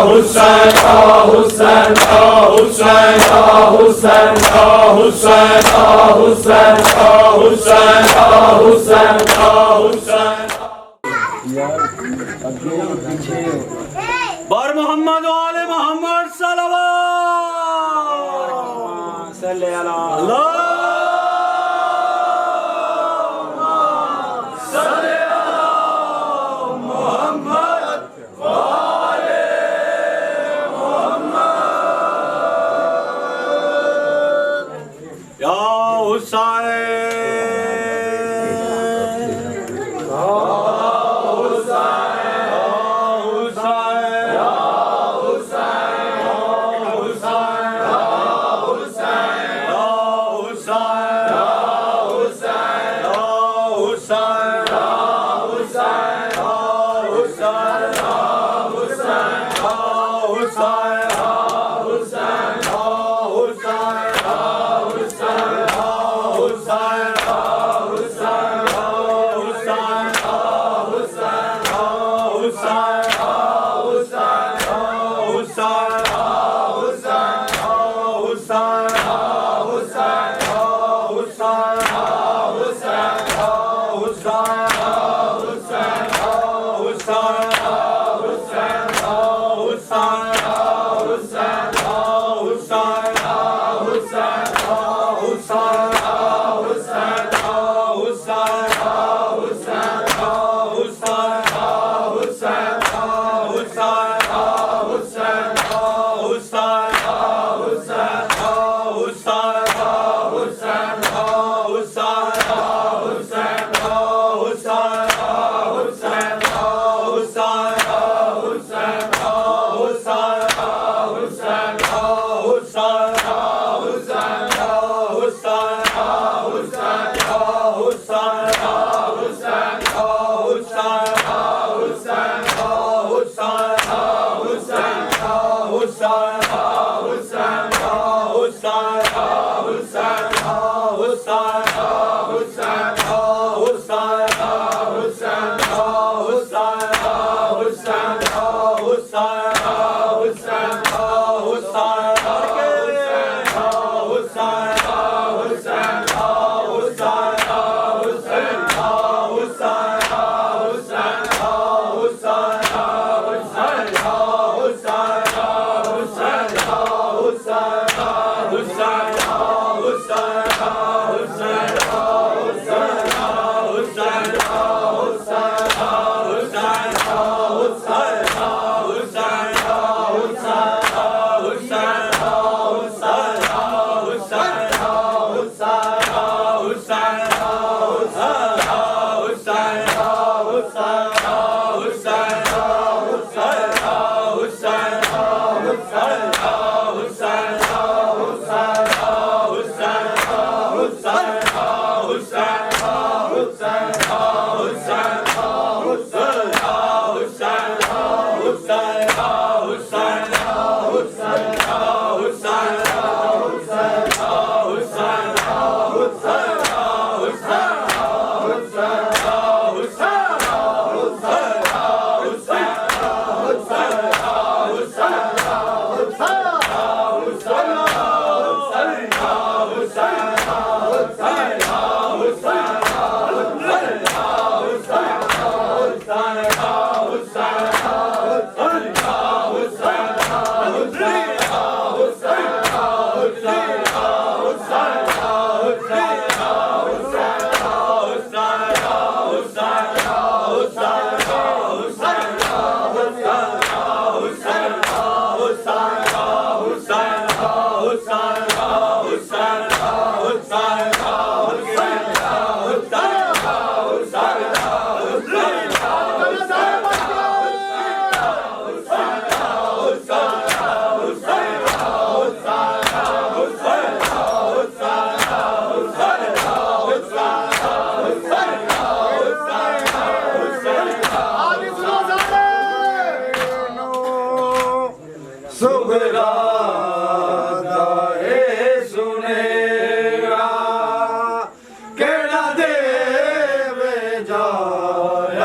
हुसैन हुसैन हुसैन हुसैन हुसैन हुसैन हुसैन हुसैन हुसैन बर मोहम्मद वाले मोहम्मद सल्लल्लाहु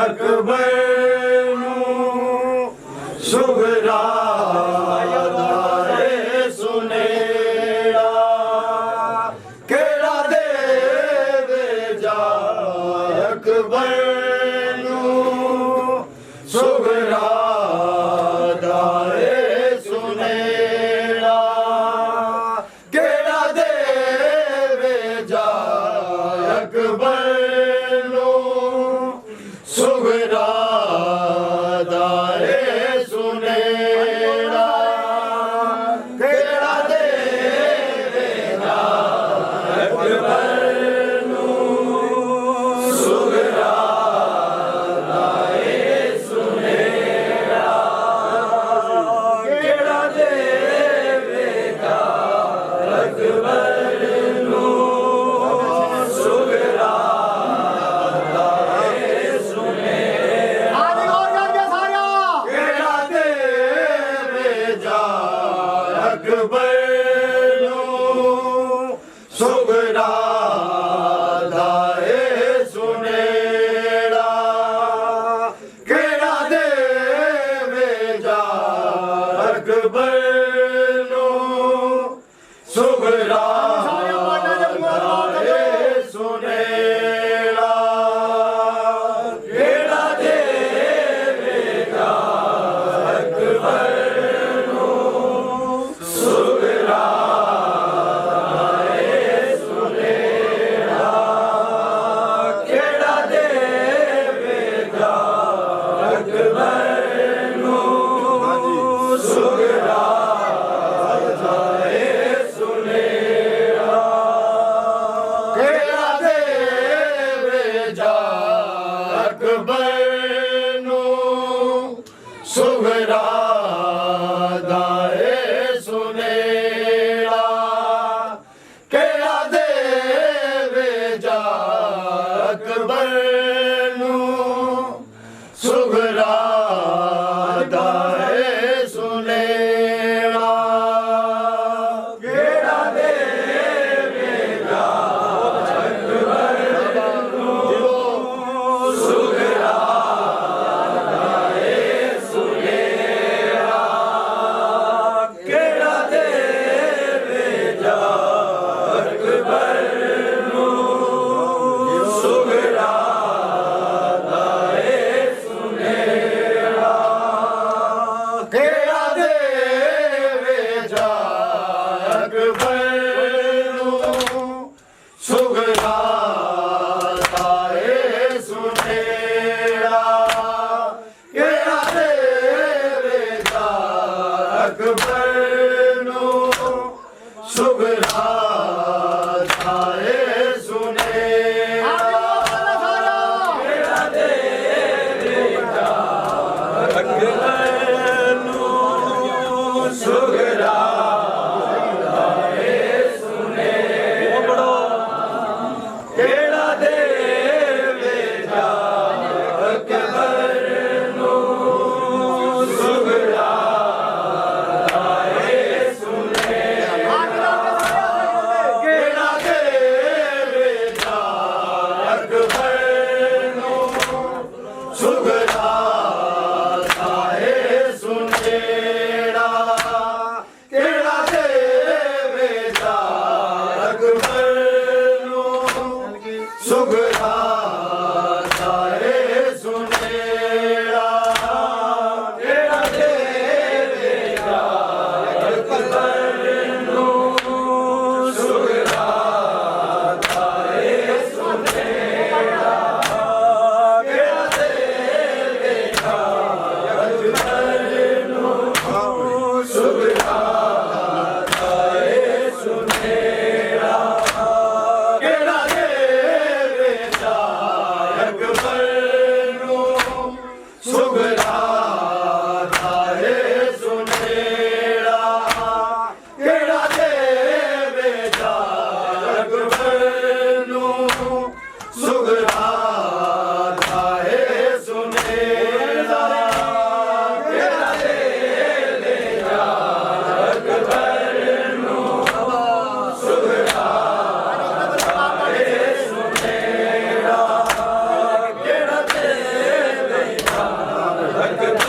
अकबर नू सुगरा ਅਕਬਰ ਨੂੰ ਸੁਗਰਾ ਦਾਏ ਸੁਨੇੜਾ ਕਿਹੜਾ ਦੇਵੇਗਾ ਅਕਬਰ ਨੂੰ ਸੁਗਰਾ ਦਾਏ ਸੁਨੇੜਾ ਕਿਹੜਾ ਦੇਵੇਗਾ ਅਕਬਰ ਨੂੰ ਸੁਗਰਾ ਦਾਏ ਸੁਨੇੜਾ ਕਿਹੜਾ ਦੇਵੇ ਜਾ ਅਕਬਰ ਨੂੰ ਸੁਗਰਾ ਦਾਏ ਸੁਨੇੜਾ ਕਿਹੜਾ ਦੇਵੇ ਜਾ ਅਕਬਰ ਨੂੰ ਸੁਗਰਾ ਦਾਏ ਸੁਨੇੜਾ ਕਿਹੜਾ ਦੇਵੇਗਾ ਅਕਬਰ ਨੂੰ ਸੁਗਰਾ ਦਾਏ ਸੁਨੇੜਾ ਕਿਹੜਾ ਦੇਵੇਗਾ ਅਕਬਰ ਨੂੰ ਸੁਗਰਾ ਦਾਏ ਸੁਨੇੜਾ ਕਿਹੜਾ ਦੇਵੇ ਜਾ ਅਕਬਰ ਨੂੰ ਸੁਗਰਾ ਦਾਏ ਸੁਨੇੜਾ ਕਿਹੜਾ ਦੇਵੇ ਜਾ ਅਕਬਰ ਨੂੰ ਸੁਗਰਾ ਦਾਏ ਸੁਨੇੜਾ ਕਿਹੜਾ ਦੇਵੇਗਾ ਅਕਬਰ ਨੂੰ ਸੁਗਰਾ ਦਾਏ ਸੁਨੇੜਾ ਕਿਹੜਾ ਦੇਵੇ ਜਾ ਅਕਬਰ ਨੂੰ ਸੁਗਰਾ ਦਾਏ ਸੁਨੇੜਾ ਕਿਹੜਾ ਦੇਵੇ ਜਾ ਅਕਬਰ ਨੂੰ ਸੁਗਰਾ ਦਾਏ ਸੁਨੇੜਾ ਕਿਹੜਾ ਦੇਵੇ ਜਾ ਅਕਬਰ ਨੂੰ ਸੁਗਰਾ ਦਾਏ ਸੁਨੇੜਾ ਕਿਹੜਾ ਦੇਵੇ ਜਾ ਅਕਬਰ ਨੂੰ ਸੁਗਰਾ ਦਾਏ ਸੁਨੇੜਾ ਕਿਹੜਾ ਦੇਵੇ ਜਾ ਅਕਬਰ ਨੂੰ ਸੁਗਰਾ ਦਾਏ ਸੁਨੇੜਾ ਕਿਹੜਾ ਦੇਵੇ ਜਾ ਅਕਬਰ ਨੂੰ ਸੁਗਰਾ ਦਾਏ ਸੁਨੇੜਾ ਕਿਹੜਾ ਦੇਵੇ ਜਾ ਅਕਬਰ ਨੂੰ ਸੁਗਰਾ ਦਾਏ ਸੁਨੇੜਾ ਕਿਹੜਾ ਦੇਵੇ ਜਾ ਅਕਬਰ ਨੂੰ ਸੁਗਰਾ ਦਾਏ ਸੁਨੇੜਾ ਕਿਹੜਾ ਦੇਵੇ ਜਾ ਅਕਬਰ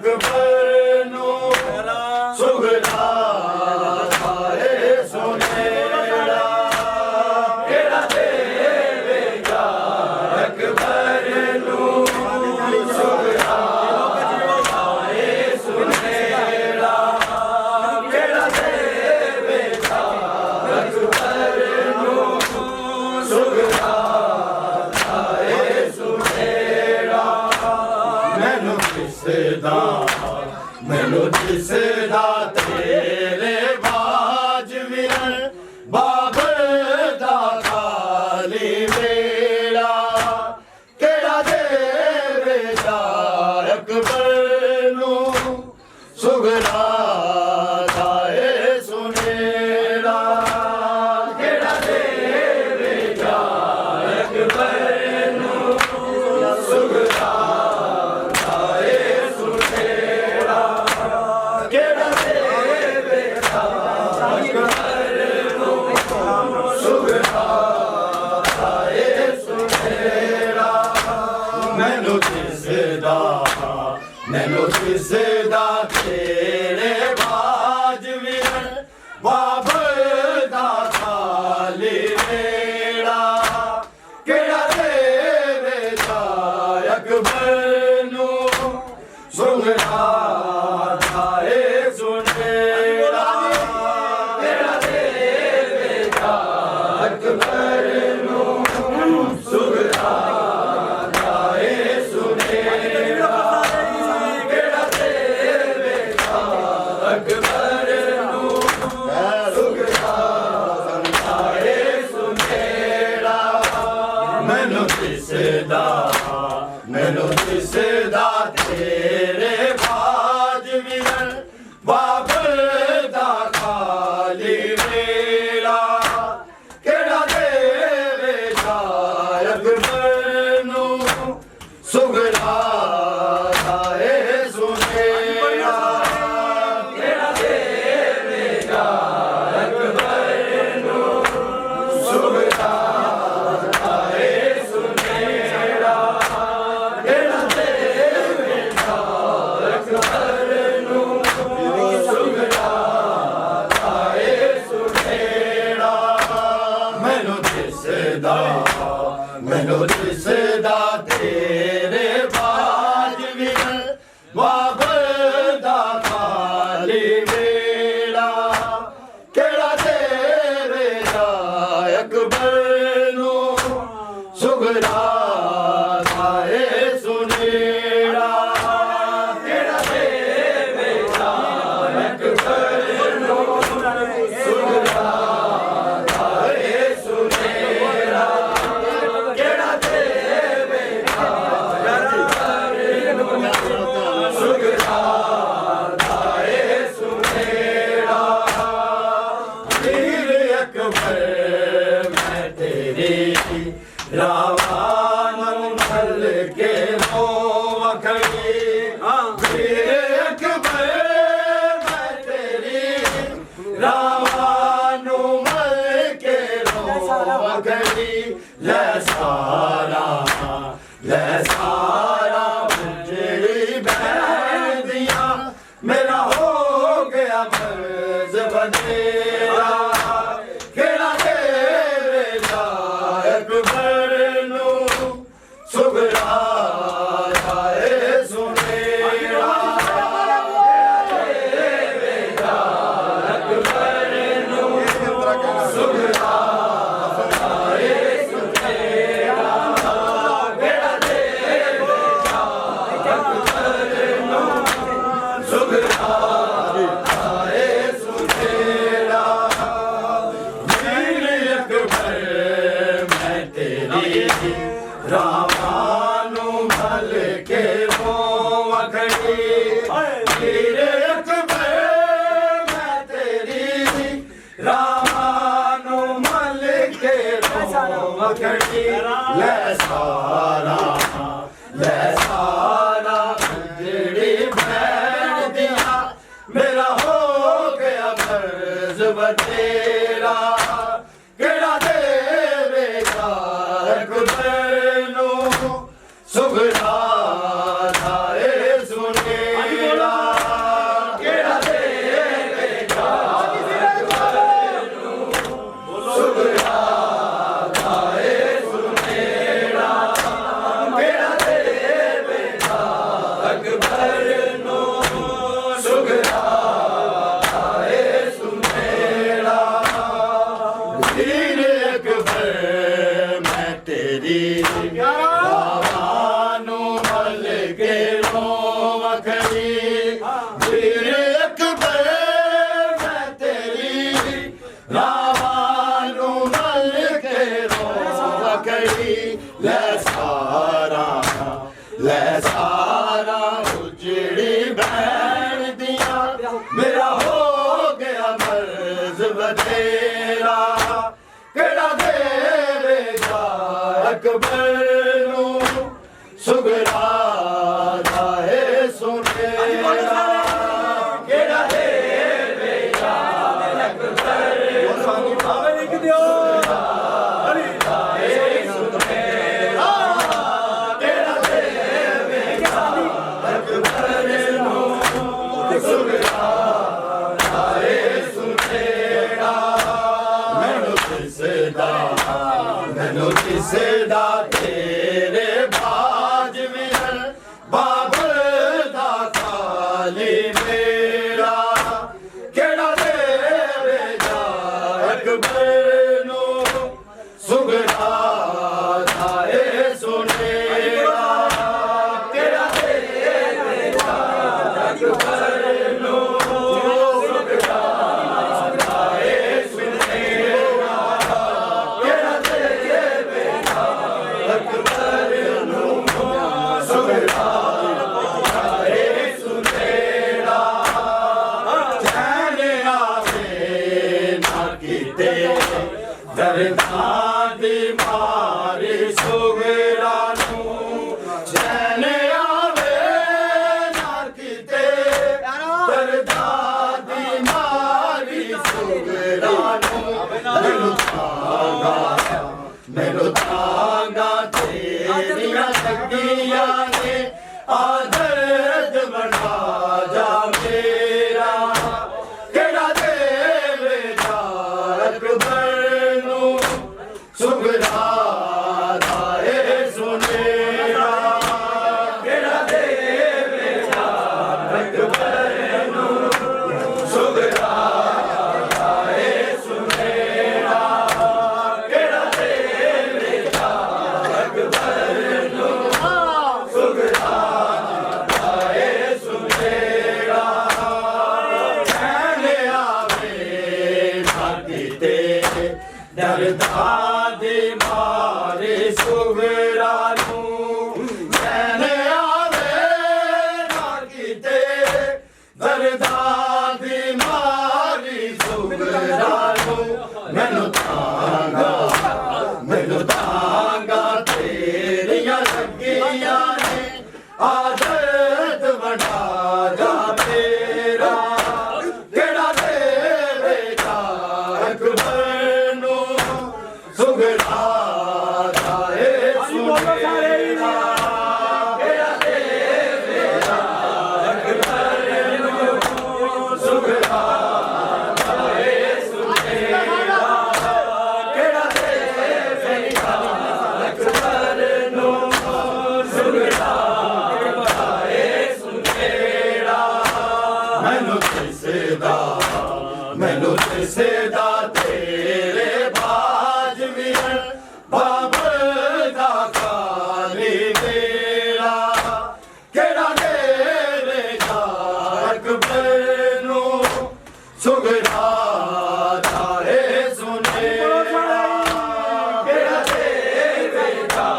ਅਕਬਰ ਨੂੰ ਸੁਗਰਾ ਆਏ ਸੁਨੇੜਾ ਕਿਹੜਾ ਦੇਵੇਗਾ ਅਕਬਰ ਨੂੰ ਸੁਗਰਾ ਆਏ ਸੁਨੇੜਾ ਕਿਹੜਾ ਦੇਵੇਗਾ ਅਕਬਰ ਨੂੰ ਸੁਗਰਾ ਆਏ ਸੁਨੇੜਾ ਮੈਨੂੰ ਦਿਸਦਾ ਤੇਰੇ ਬਾਜ ਵਿਰਨ ਬਾਬਰ ਦਾ ਖਾਲੀ ਵੇਲਾ ਕਿਹੜਾ ਦੇਵੇਗਾ ਅਕਬਰ ਨੂੰ ਸੁਗਰਾ ਆਏ ਸੁਨੇੜਾ ਕਿਹੜਾ ਦੇਵੇਗਾ ਅਕਬਰ ਨੂੰ ਸੁਗਰਾ ਮੈਨੂੰ ਦਿਸਦਾ ਤੇਰੇ ਬਾਜ ਵਿਰਨ ਬਾਬਰ ਦਾ ਖਾਲੀ ਵੇੜਾ ਕਿਹੜਾ ਦੇਵੇਗਾ ਅਕਬਰ ਨੂੰ ਸੁਗਰਾ ਆਏ ਸੁਨੇੜਾ ਕਿਹੜਾ ਦੇਵੇਗਾ ਅਕਬਰ ਨੂੰ ਸੁਗਰਾ ਆਏ ਸੁਨੇੜਾ ਅਕਬਰ ਨੂੰ ਸੁਗਰਾ ਆਏ ਸੁਨੇੜਾ ਮੈਨੂੰ ਦਿਸਦਾ ਤੇਰੇ ਬਾਜ ਵਿਰਨ ਬਾਬਰ ਦਾ ਖਾਲੀ ਵੇਲਾ ਕਿਹੜਾ ਦੇਵੇਗਾ ਅਕਬਰ ਨੂੰ ਸੁਗਰਾ ਆਏ ਸੁਨੇੜਾ ਮੈਨੂੰ ਦਿਸਦਾ ਤੇਰੇ ਬਾਜ ਵਿਰਨ ਬਾਬਰ ਦਾ ਖਾਲੀ ਵੇਲਾ ਕਿਹੜਾ ਦੇਵੇਗਾ ਅਕਬਰ ਨੂੰ ਸੁਗਰਾ ਆਏ ਸੁਨੇੜਾ ਕਿਹੜਾ ਦੇਵੇਗਾ ਅਕਬਰ ਨੂੰ ਸੁਗਰਾ ਆਏ ਸੁਨੇੜਾ ਕਿਹੜਾ ਦੇਵੇਗਾ ਅਕਬਰ ਨੂੰ ਸੁਗਰਾ ਆਏ ਸੁਨੇੜਾ ਵੀਰ ਅਕਬਰ ਮੈਂ ਤੇਰੀ ਰਾਵਾਂ ਨੂੰ ਮੱਲ ਕੇ ਮੋਹ ਖੜੀ ਵੀਰ ਅਕਬਰ ਮੈਂ ਤੇਰੀ ਰਾਵਾਂ ਨੂੰ ਮੱਲ ਕੇ ਮੋਹ ਖੜੀ ਲੈ ਸਾਰਾ ਜਿਹੜੀ ਬੈਠ ਦੀਆਂ ਮੇਰਾ ਹੋ ਗਿਆ ਮਰਜ਼ ਬੰਦੇਰਾ ਕਿਹੜਾ ਦੇਵੇਗਾ ਅਕਬਰ ਨੂੰ ਸੁਗਰਾ ਆਏ ਸੁਨੇੜਾ ਦੇਵੇਗਾ ਅਕਬਰ ਨੂੰ ਸੁਗਰਾ ਆਏ ਸੁਨੇੜਾ ਕਿਹੜਾ ਦੇਵੇਗਾ ਅਕਬਰ ਨੂੰ ਸੁਗਰਾ ਆਏ ਸੁਨੇੜਾ ਵੀਰ ਅਕਬਰ ਮੈਂ ਤੇਰੀ ਰਾਵਾਂ ਨੂੰ ਮੱਲ ਕੇ ਮੋਹ ਖੜੀ ਵੀਰ ਅਕਬਰ ਮੈਂ ਤੇਰੀ ਰਾਵਾਂ ਨੂੰ ਮੱਲ ਕੇ ਮੋਹ ਖੜੀ ਲੈ ਸਾਰਾ ਜਿਹੜੀ ਭੈਣ ਦੀਆਂ ਮੇਰਾ ਹੋ ਗਿਆ ਮਰਜ਼ ਬਤੇਰਾ ਕਿਹੜਾ ਦੇਵੇਗਾ ਅਕਬਰ ਨੂੰ ਸੁਗਰਾ ਆਏ ਸੁਨੇੜਾ पीर अकबर मैं तेरी रावानू मल के रोवा करी ले सारा उजड़ी भैन दिया मेरा हो गया मर्ज बतेरा केड़ा देवेगा अकबर नू सुगरा जाए सुनेरा केड़ा देवेगा अकबर लिख दियो मैनू किसदा तेरे बाज मिलन बाबल दा खाली मेरा केड़ा देवेगा अकबर नू सुगरा जाए सुनेरा केड़ा देवेगा अकबर नू सुगरा जाए सुनेरा केड़ा देवेगा अकबर नू सुगरा जाए सुनेरा चैन आवे ना कीते दर्दां दी मारी सुगरा नू चैन आवे ना कीते दर्दां दी मारी सुगरा नू मैनू तांगा तेरियां लगियां ने आदर्द बना जा मेरा केड़ा देवेगा अकबर नू सुगरा जाए सुनेरा केड़ा देवेगा अकबर नू सुगरा जाए सुनेरा केड़ा देवेगा अकबर नू सुगरा जाए सुनेरा चैन आवे ना कीते दर्दां दी मारे सुगरा नू चैन आवे ना कीते दर्दां दी मारी सुगरा नू मैनू तांगा तेरियां लगियां ने आदत बना जा मेरा केड़ा देवेगा अकबर नू सुगरा जाए सुनेरा केड़ा देवेगा अकबर नू सुगरा जाए सुनेरा केड़ा देवेगा अकबर नू सुगरा जाए सुनेरा मैनू किसदा तेरे बाज मिलन बाबल दा खाली मेरा केड़ा देवेगा अकबर नू सुगरा जाए सुनेरा केड़ा देवेगा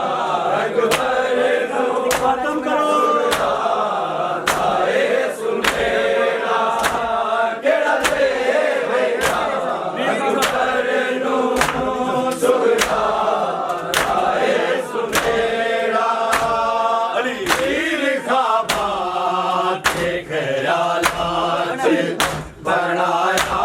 अकबर नू खत्म करो जाए सुनेरा केड़ा देवेगा अकबर नू सुगरा जाए सुनेरा पीर खाबा के ख्यालात बनाया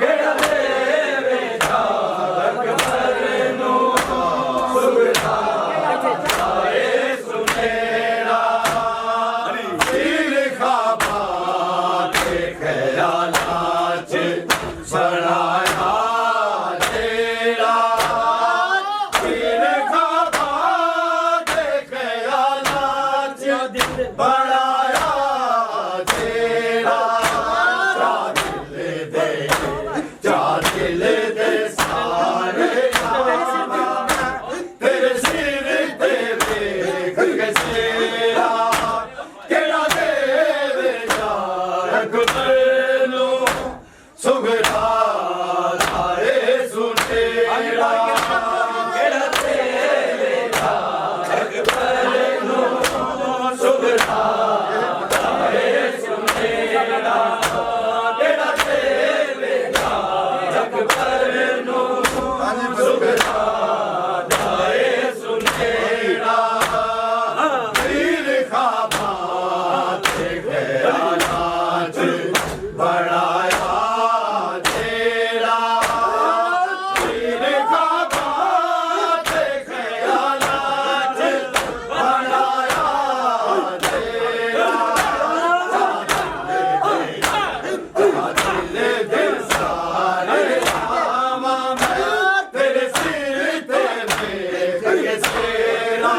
केड़ा देवे जाग भरनू सुगड़ा आए सुनेड़ा पीर खाबा के ख्यालाच सड़ाया तेरा पीर खाबा के ख्यालाच बढ़ाया तेरा जा दिल दे सारे तेरे सिर ते वेख के सेरा केड़ा देवे जाग भरनू सुगड़ा आए सुनेड़ा केड़ा देवे जाग भरनू सुगड़ा आए सुनेड़ा केड़ा देवे जाग भरनू सुगड़ा आए सुनेड़ा पीर खाबा ते ख्यालाच बढ़ाया तेरा पीर खाबा ते ख्यालाच बढ़ाया तेरा दिल दे सारे आमा मैं तेरे सिर ते वेख के सेरा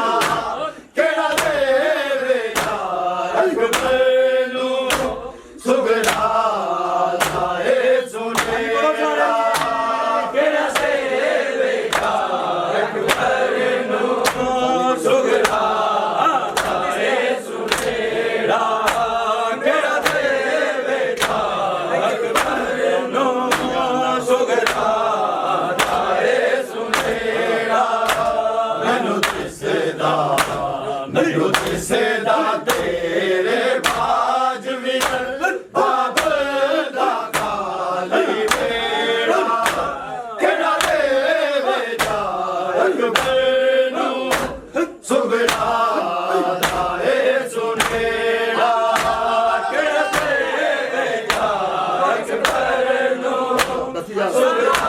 केड़ा देवे जाग भरनू सुगड़ा आए सुनेड़ा केड़ा देवे जाग भरनू सुगड़ा आए सुनेड़ा केड़ा देवे जाग भरनू सुगड़ा आए सुनेड़ा मैनू दिसदा तेरे बाज विरल बाबल दा खाली बेड़ा केड़ा देवे जाग भरनू सुगड़ा आए सुनेड़ा केड़ा देवे जाग भरनू सुगड़ा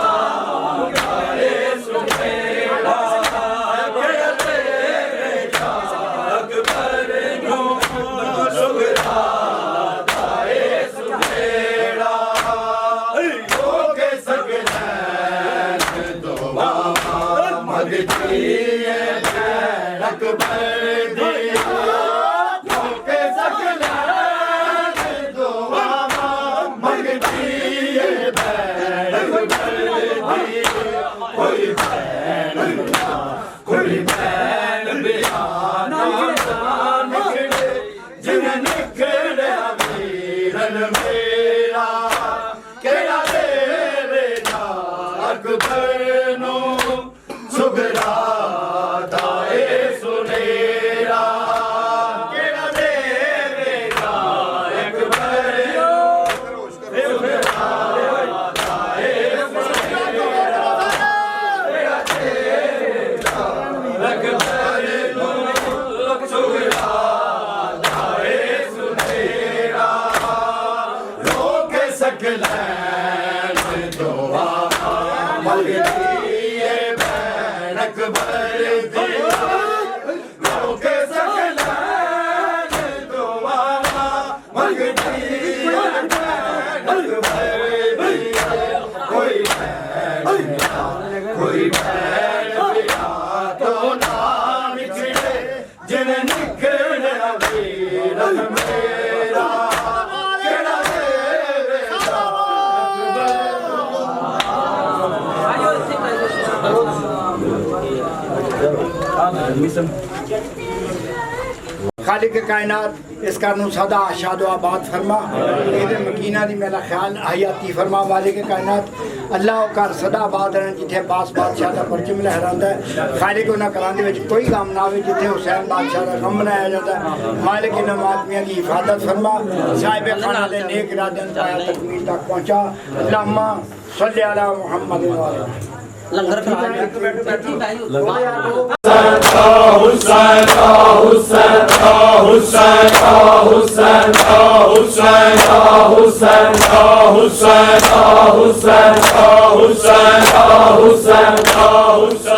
आए सुनेड़ा केड़ा देवे जाग भरनू सुगड़ा आए सुनेड़ा होके सकलैन दुआ मंगती है भैनक भरदी होके सकलैन दुआ मंगती है भैनक भरदी कोई भैन बिहाना निकले जिन निकले वीरन मेरा केड़ा देवे जाग भरनू सुगड़ा आए सुनेड़ा केड़ा देवे जाग भरनू सुगड़ा आए सुनेड़ा केड़ा देवे जाग भरनू सुगड़ा आए सुनेड़ा रोके सकलैन दुआ मंगती है भैनक भरदी रोके सकलैन दुआ मंगती है भैनक भरदी कोई भैन बिना तो ना निकले जिन निकले वीरन मेरा केड़ा देवे जाग भरनू खालिक कायनात इस कारण सदा आशादो आबाद फरमा इहदे मकीना दी मेरा ख्याल हयाती फरमा मालिक कायनात अल्लाह कर सदा आबाद रहन जिथे बास बादशाह दा परचम लहरांदा है खालिक उन्हां घरां दे विच कोई गम ना आवे जिथे हुसैन बादशाह दा गम मनाया जाता है मालिक इन्हां आदमियां दी हिफाजत फरमा साहिब खाना दे नेक इरादे पाया तकमील तक पहुंचा अल्लाहुम्मा सल्ली अला मुहम्मद व अला लंगर Hussain Hussain Hussein, Hussein, Hussein, Hussein, Hussein, Hussein, Hussein, Hussein, Hussein, Hussein,